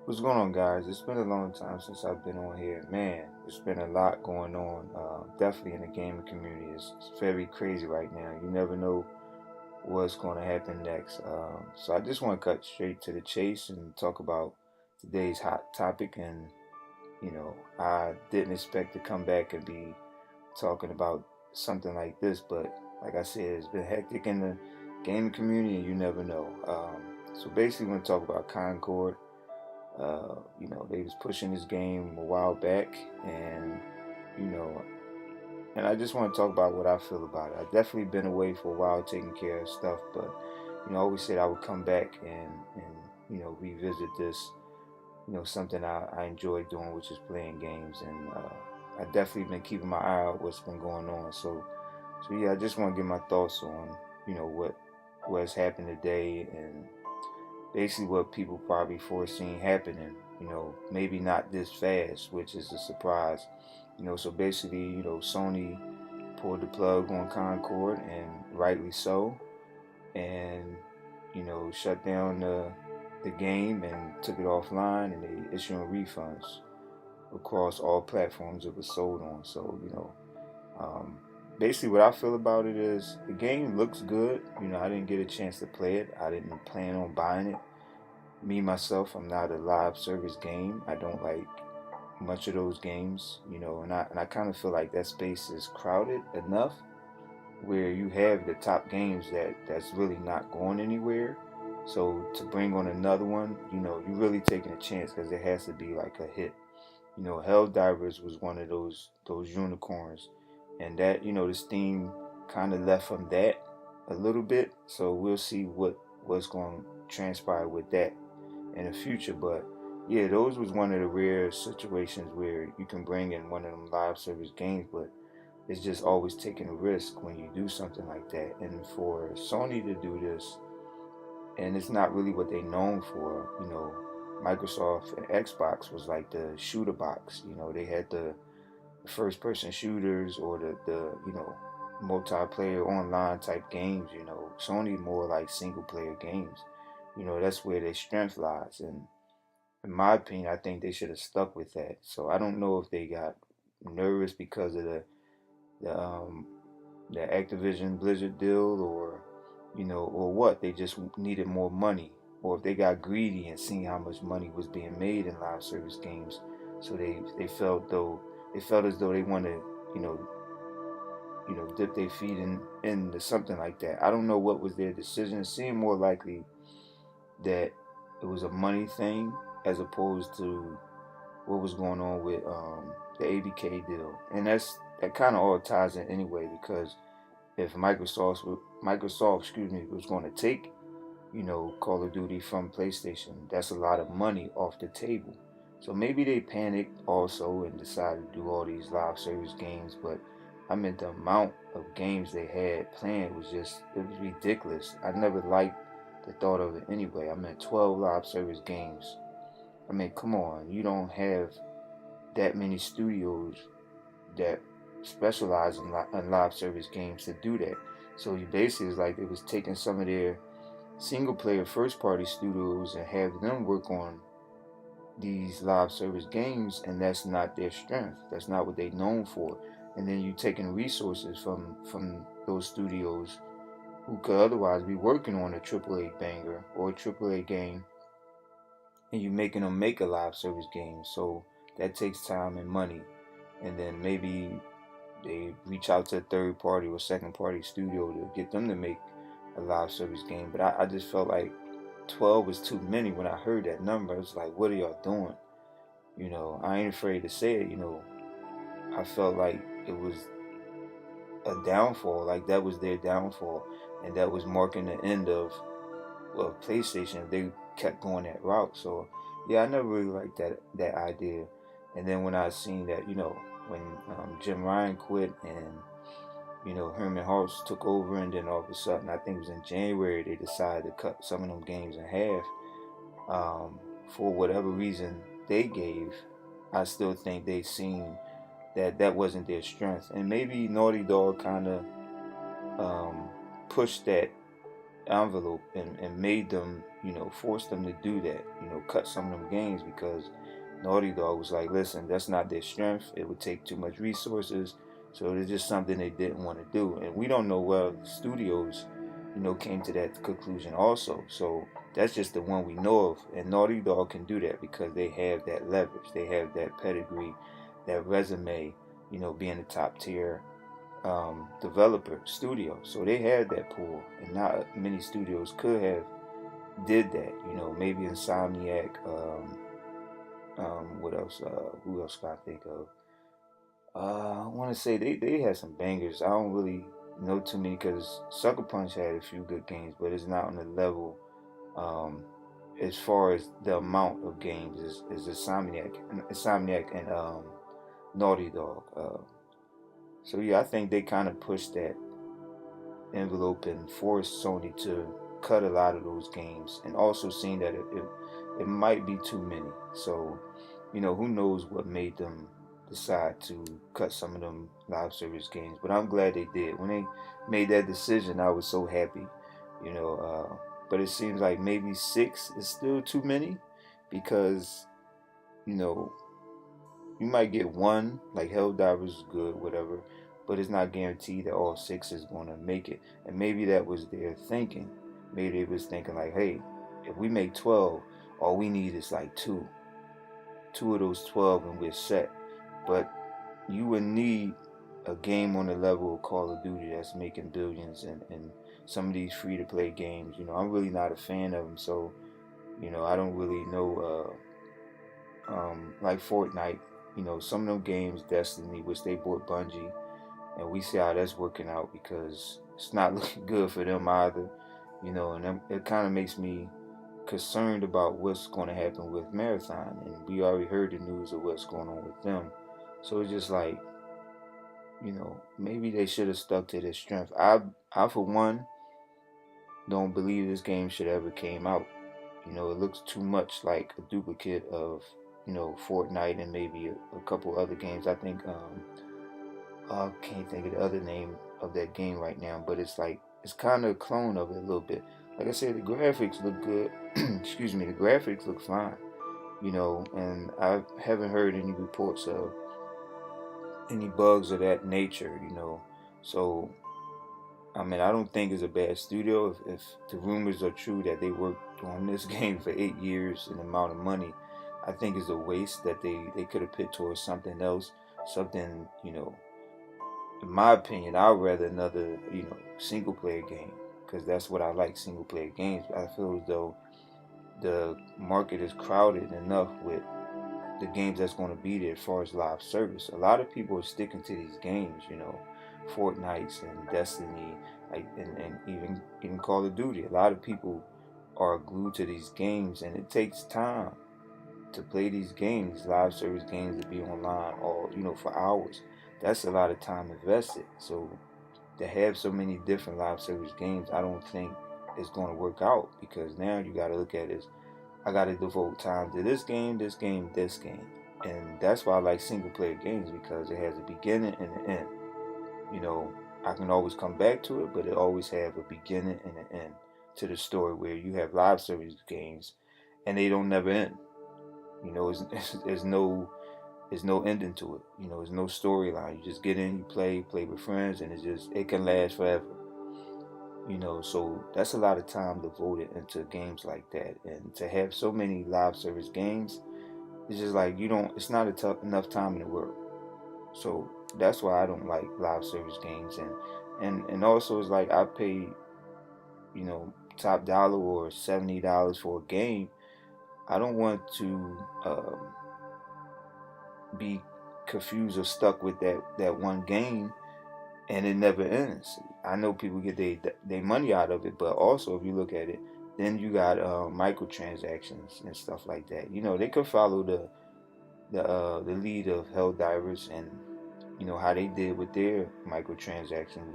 What's going on, guys? It's been a long time since I've been on here. Man, there's been a lot going on. Definitely in the gaming community. It's very crazy right now. You never know what's going to happen next. So I just want to cut straight to the chase and talk about today's hot topic. And, I didn't expect to come back and be talking about something like this, but like I said, it's been hectic in the gaming community, and you never know. So basically, we're going to talk about Concord. They was pushing this game a while back, and you know, and I just want to talk about what I feel about it. I've definitely been away for a while taking care of stuff, but I always said I would come back and revisit this. Something I enjoy doing, which is playing games, and I definitely been keeping my eye out what's been going on. So yeah, I just want to get my thoughts on what's happened today and basically what people probably foreseen happening. Maybe not this fast, which is a surprise. So basically, Sony pulled the plug on Concord, and rightly so, and shut down the game and took it offline, and they issuing refunds across all platforms it was sold on. So um, basically, what I feel about it is the game looks good. I didn't get a chance to play it. I didn't plan on buying it. Me myself, I'm not a live service game. I don't like much of those games, and I kind of feel like that space is crowded enough where you have the top games that's really not going anywhere. So to bring on another one, you're really taking a chance because it has to be like a hit. Hell Divers was one of those unicorns, and that the Steam kind of left from that a little bit. So we'll see what's going to transpire with that in the future. But yeah, those was one of the rare situations where you can bring in one of them live service games, but it's just always taking a risk when you do something like that. And for Sony to do this, and it's not really what they're known for, Microsoft and Xbox was like the shooter box. They had the first person shooters or the multiplayer online type games. Sony more like single player games. That's where their strength lies. And in my opinion, I think they should have stuck with that. So I don't know if they got nervous because of the um the Activision Blizzard deal, or what. They just needed more money, or if they got greedy and seen how much money was being made in live service games, so they felt as though they want to you know dip their feet into something like that. I don't know what was their decision. It seemed more likely that it was a money thing as opposed to what was going on with the ABK deal, and that kind of all ties in anyway because if Microsoft, was going to take Call of Duty from PlayStation, that's a lot of money off the table. So maybe they panicked also and decided to do all these live service games, but I mean the amount of games they had planned it was ridiculous. I never liked the thought of it anyway. I mean 12 live service games. I mean, come on, you don't have that many studios that specialize in live service games to do that. So you basically it's like it was taking some of their single player first party studios and have them work on these live service games, and that's not their strength. That's not what they're known for. And then you taking resources from those studios who could otherwise be working on a AAA banger or a AAA game, and you making them make a live service game. So that takes time and money. And then maybe they reach out to a third party or second party studio to get them to make a live service game. But I just felt like 12 was too many when I heard that number. It's like, what are y'all doing? I ain't afraid to say it. I felt like it was a downfall, like that was their downfall, and that was marking the end of PlayStation if they kept going that route. So yeah, I never really liked that idea. And then when I seen that, when Jim Ryan quit and Herman Hulse took over, and then all of a sudden, I think it was in January, they decided to cut some of them games in half. For whatever reason they gave, I still think they seen that wasn't their strength, and maybe Naughty Dog kind of pushed that envelope and made them force them to do that, cut some of them games because Naughty Dog was like, listen, that's not their strength. It would take too much resources. So it's just something they didn't want to do. And we don't know where the studios, came to that conclusion also. So that's just the one we know of. And Naughty Dog can do that because they have that leverage. They have that pedigree, that resume, being a top tier developer studio. So they had that pool. And not many studios could have did that. Maybe Insomniac, what else? Who else can I think of? I want to say they had some bangers. I don't really know too many because Sucker Punch had a few good games, but it's not on the level um, as far as the amount of games is Insomniac and Naughty Dog. So yeah, I think they kind of pushed that envelope and forced Sony to cut a lot of those games, and also seeing that it might be too many. So, who knows what made them decide to cut some of them live service games. But I'm glad they did. When they made that decision, I was so happy, you know. But it seems like maybe six is still too many because, you know, you might get one, like Helldivers is good, whatever, but it's not guaranteed that all six is going to make it. And maybe that was their thinking. Maybe they was thinking like, hey, if we make 12, all we need is like two of those 12 and we're set. But you would need a game on the level of Call of Duty that's making billions, and some of these free-to-play games, I'm really not a fan of them. So, I don't really know, like Fortnite, some of them games, Destiny, which they bought Bungie, and we see how that's working out because it's not looking good for them either, and it kind of makes me concerned about what's going to happen with Marathon, and we already heard the news of what's going on with them. So it's just like, maybe they should have stuck to their strength. I for one, don't believe this game should ever came out. It looks too much like a duplicate of, Fortnite and maybe a couple other games. I think I can't think of the other name of that game right now, but it's kind of a clone of it a little bit. Like I said, the graphics look good. Excuse me, the graphics look fine. And I haven't heard any reports of any bugs of that nature. So I mean, I don't think it's a bad studio. If the rumors are true that they worked on this game for 8 years and the amount of money, I think it's a waste that they could have put towards something else. Something, in my opinion, I'd rather another, single player game because that's what I like, single player games. I feel as though the market is crowded enough with the games that's going to be there as far as live service. A lot of people are sticking to these games, Fortnites and Destiny, like and even Call of Duty. A lot of people are glued to these games, and it takes time to play these games, live service games, to be online all for hours. That's a lot of time invested. So to have so many different live service games, I don't think it's going to work out because now you got to look at it. I got to devote time to this game, this game, this game. And that's why I like single player games because it has a beginning and an end. You know, I can always come back to it, but it always have a beginning and an end to the story where you have live service games and they don't never end. There's no ending to it. There's no storyline. You just get in, you play with friends, and it can last forever. So that's a lot of time devoted into games like that, and to have so many live service games, it's just like it's not enough time in the world. So that's why I don't like live service games, and also it's like I pay, top dollar or $70 for a game. I don't want to be confused or stuck with that one game and it never ends. I know people get their money out of it, but also if you look at it, then you got microtransactions and stuff like that. They could follow the lead of Helldivers and how they did with their microtransactions,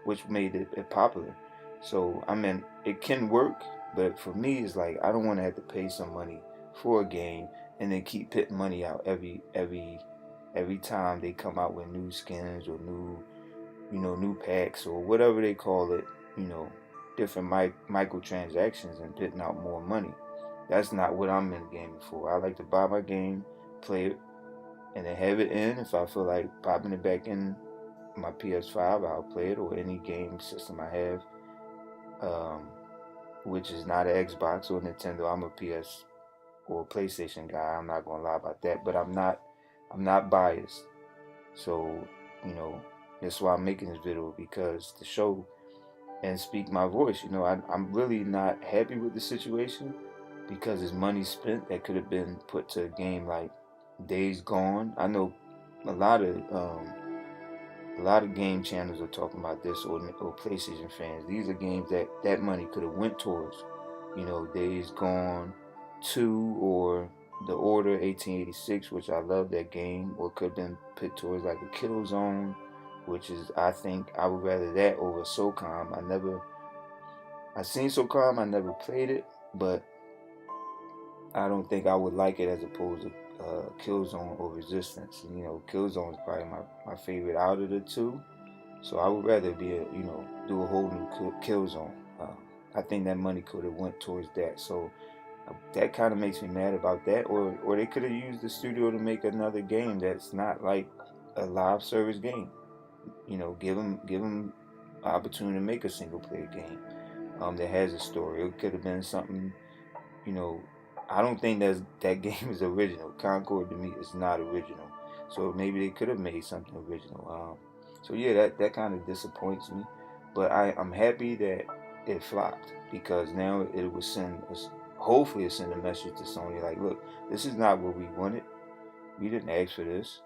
which made it popular. So I mean, it can work, but for me, it's like I don't want to have to pay some money for a game and then keep putting money out every time they come out with new skins or new packs or whatever they call it, you know, different microtransactions and putting out more money. That's not what I'm in gaming for. I like to buy my game, play it, and then have it in. If I feel like popping it back in my PS5, I'll play it, or any game system I have, um, which is not an Xbox or Nintendo. I'm a PS or a PlayStation guy. I'm not gonna lie about that, but I'm not biased. So, you know, that's why I'm making this video, because to show and speak my voice. I'm really not happy with the situation, because it's money spent that could have been put to a game like Days Gone. I know a lot of um, a lot of game channels are talking about this, or PlayStation fans. These are games that money could have went towards, Days Gone 2, or The Order 1886, which I love that game, or could have been put towards like a Killzone, which is, I think I would rather that over SOCOM. I seen SOCOM, I never played it, but I don't think I would like it as opposed to Killzone or Resistance. And, Killzone is probably my favorite out of the two. So I would rather do a whole new Killzone. I think that money could have went towards that. So that kind of makes me mad about that. Or they could have used the studio to make another game that's not like a live service game. Give them opportunity to make a single player game that has a story. It could have been something, you know. I don't think that game is original. Concord to me is not original. So maybe they could have made something original. So yeah, that kind of disappoints me. But I'm happy that it flopped, because now it will send us. Hopefully, it send a message to Sony like, look, this is not what we wanted. We didn't ask for this.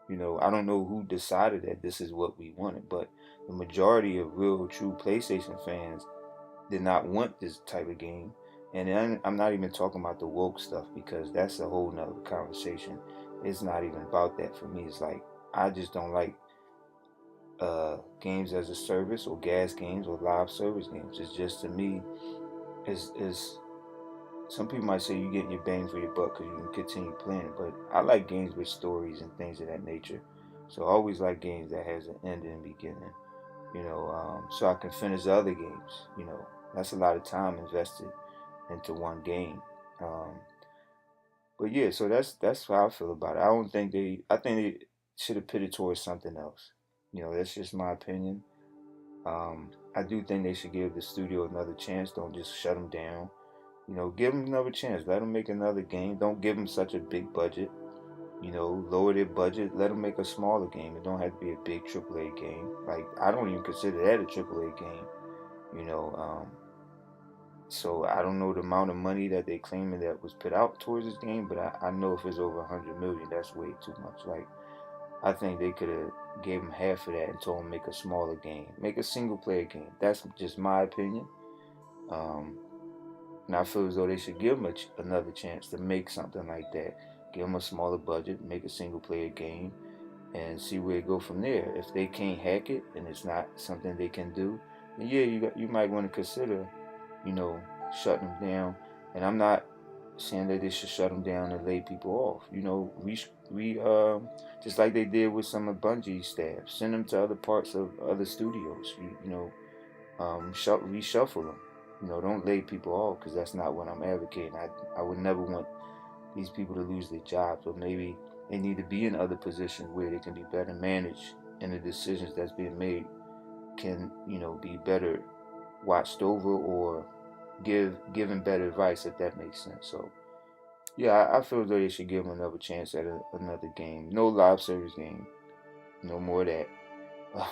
I don't know who decided that this is what we wanted, but the majority of real, true PlayStation fans did not want this type of game. And then I'm not even talking about the woke stuff, because that's a whole nother conversation. It's not even about that for me. It's like, I just don't like games as a service, or gas games, or live service games. It's just, to me, is some people might say you getting your bang for your buck because you can continue playing, but I like games with stories and things of that nature. So I always like games that has an end and beginning, so I can finish the other games. That's a lot of time invested into one game. Um, but yeah, so that's how I feel about it. I think they should have put it towards something else. That's just my opinion. I do think they should give the studio another chance. Don't just shut them down. Give them another chance. Let them make another game. Don't give them such a big budget. Lower their budget. Let them make a smaller game. It don't have to be a big AAA game. Like, I don't even consider that a AAA game. You know, um, so I don't know the amount of money that they claiming that was put out towards this game, but I know if it's over 100 million, that's way too much. Like, I think they could have gave them half of that and told them make a smaller game, make a single player game. That's just my opinion. Um, And I feel as though they should give them another chance to make something like that. Give them a smaller budget, make a single player game, and see where it go from there. If they can't hack it and it's not something they can do, then yeah, you might want to consider, you know, shutting them down. And I'm not saying that they should shut them down and lay people off. We just like they did with some of Bungie's staff, send them to other parts of other studios. Reshuffle them. Don't lay people off, because that's not what I'm advocating. I would never want these people to lose their jobs, but maybe they need to be in other positions where they can be better managed, and the decisions that's being made can, be better watched over, or given better advice, if that makes sense. So yeah, I feel as though they should give them another chance at another game. No live service game. No more of that.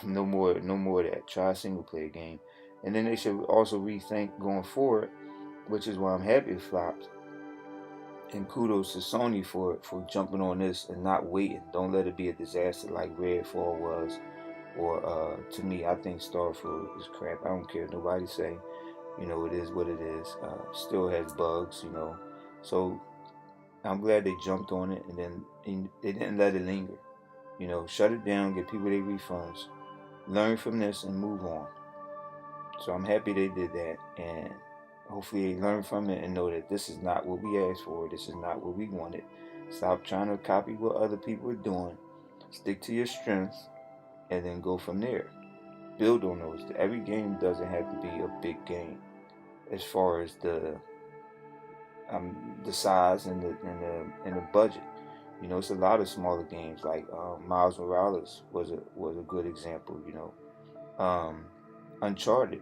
No more of that. Try a single player game. And then they should also rethink going forward, which is why I'm happy it flopped. And kudos to Sony for jumping on this and not waiting. Don't let it be a disaster like Redfall was. Or to me, I think Starfield is crap. I don't care. Nobody say. It is what it is. Still has bugs. So I'm glad they jumped on it, and they didn't let it linger. Shut it down, get people their refunds, learn from this, and move on. So I'm happy they did that, and hopefully they learn from it and know that this is not what we asked for. This is not what we wanted. Stop trying to copy what other people are doing. Stick to your strengths, and then go from there. build on those. Every game doesn't have to be a big game as far as the size and the budget. You know, it's a lot of smaller games like Miles Morales was a good example. You know, Uncharted.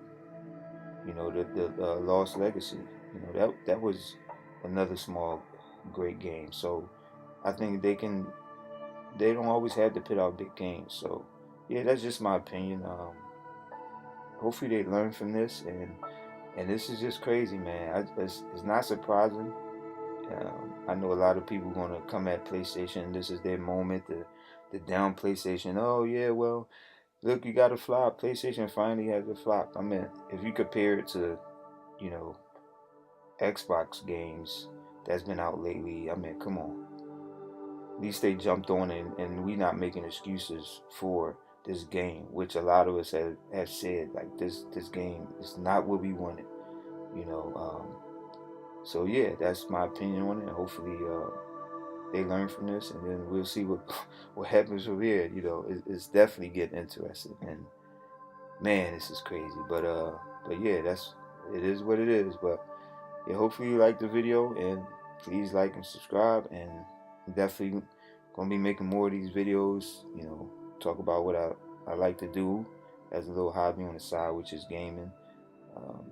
You know, the Lost Legacy. You know, that was another small great game. So I think they don't always have to put out big games. So yeah, that's just my opinion. Hopefully they learn from this, and this is just crazy, man. It's not surprising. I know a lot of people gonna come at PlayStation. This is their moment to down PlayStation. Oh yeah, well look, you got a flop. PlayStation finally has a flop. I mean, if you compare it to, you know, Xbox games that's been out lately, I mean, come on. At least they jumped on it, and we not making excuses for this game, which a lot of us have said like this game is not what we wanted. You know, so yeah, that's my opinion on it. Hopefully, they learn from this, and then we'll see what what happens from here. You know, it's definitely getting interesting, and man, this is crazy. But yeah, that's it is what it is. But yeah, hopefully you like the video, and please like and subscribe, and definitely gonna be making more of these videos. You know, talk about what I like to do as a little hobby on the side, which is gaming.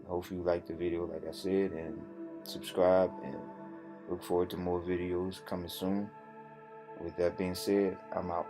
Hopefully you like the video, like I said, and subscribe, and look forward to more videos coming soon. With that being said, I'm out.